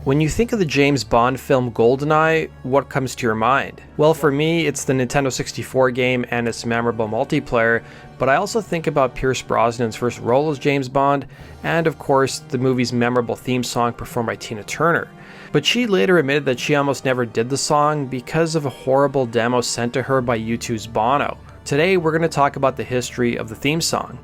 When you think of the James Bond film GoldenEye, what comes to your mind? Well, for me, it's the Nintendo 64 game and its memorable multiplayer, but I also think about Pierce Brosnan's first role as James Bond, and of course, the movie's memorable theme song performed by Tina Turner. But she later admitted that she almost never did the song because of a horrible demo sent to her by U2's Bono. Today, we're going to talk about the history of the theme song.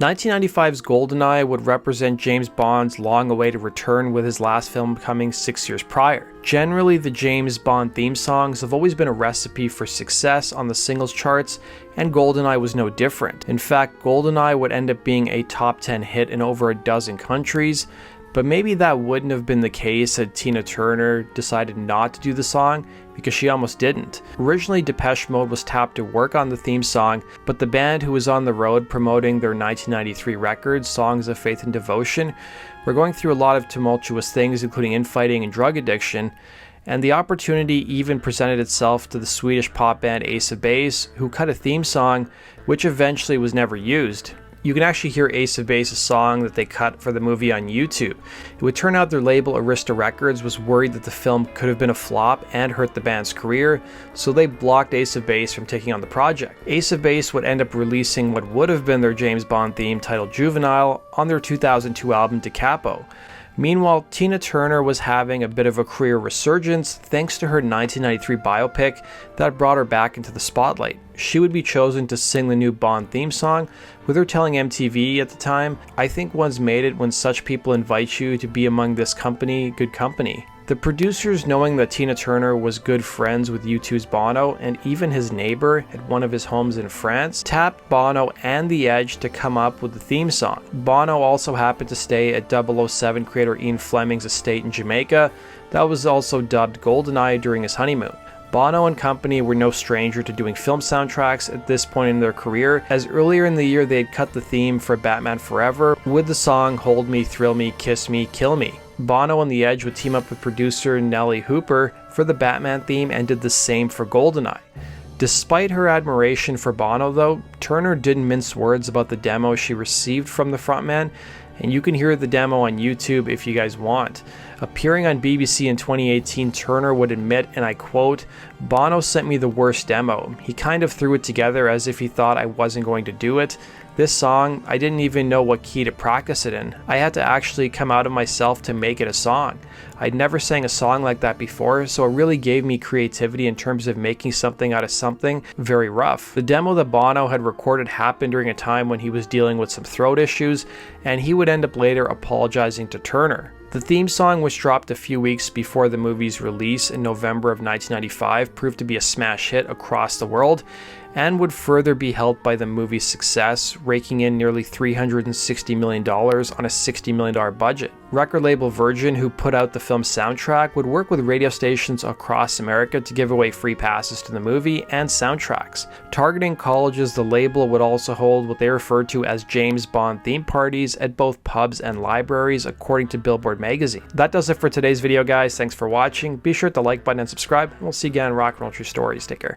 1995's GoldenEye would represent James Bond's long-awaited return, with his last film coming 6 years prior. Generally, the James Bond theme songs have always been a recipe for success on the singles charts, and GoldenEye was no different. In fact, GoldenEye would end up being a top 10 hit in over a dozen countries, but maybe that wouldn't have been the case had Tina Turner decided not to do the song, because she almost didn't. Originally, Depeche Mode was tapped to work on the theme song, but the band, who was on the road promoting their 1993 record, Songs of Faith and Devotion, were going through a lot of tumultuous things, including infighting and drug addiction, and the opportunity even presented itself to the Swedish pop band Ace of Base, who cut a theme song, which eventually was never used. You can actually hear Ace of Base's song that they cut for the movie on YouTube. It would turn out their label, Arista Records, was worried that the film could have been a flop and hurt the band's career, so they blocked Ace of Base from taking on the project. Ace of Base would end up releasing what would have been their James Bond theme, titled Juvenile, on their 2002 album Da Capo. Meanwhile, Tina Turner was having a bit of a career resurgence thanks to her 1993 biopic that brought her back into the spotlight. She would be chosen to sing the new Bond theme song, with her telling MTV at the time, "I think one's made it when such people invite you to be among this company, good company." The producers, knowing that Tina Turner was good friends with U2's Bono and even his neighbor at one of his homes in France, tapped Bono and The Edge to come up with the theme song. Bono also happened to stay at 007 creator Ian Fleming's estate in Jamaica that was also dubbed GoldenEye during his honeymoon. Bono and company were no stranger to doing film soundtracks at this point in their career, as earlier in the year they had cut the theme for Batman Forever with the song Hold Me, Thrill Me, Kiss Me, Kill Me. Bono and The Edge would team up with producer Nellee Hooper for the Batman theme and did the same for GoldenEye. Despite her admiration for Bono though, Turner didn't mince words about the demo she received from the frontman, and you can hear the demo on YouTube if you guys want. Appearing on BBC in 2018, Turner would admit, and I quote, "Bono sent me the worst demo. He kind of threw it together as if he thought I wasn't going to do it. This song, I didn't even know what key to practice it in. I had to actually come out of myself to make it a song. I'd never sang a song like that before, so it really gave me creativity in terms of making something out of something very rough." The demo that Bono had recorded happened during a time when he was dealing with some throat issues, and he would end up later apologizing to Turner. The theme song, which dropped a few weeks before the movie's release in November of 1995, proved to be a smash hit across the world, and would further be helped by the movie's success, raking in nearly $360 million on a $60 million budget. Record label Virgin, who put out the film's soundtrack, would work with radio stations across America to give away free passes to the movie and soundtracks. Targeting colleges, the label would also hold what they referred to as James Bond theme parties at both pubs and libraries, according to Billboard magazine. That does it for today's video, guys. Thanks for watching. Be sure to like button and subscribe, and we'll see you again in Rock and Roll True Stories. Take care.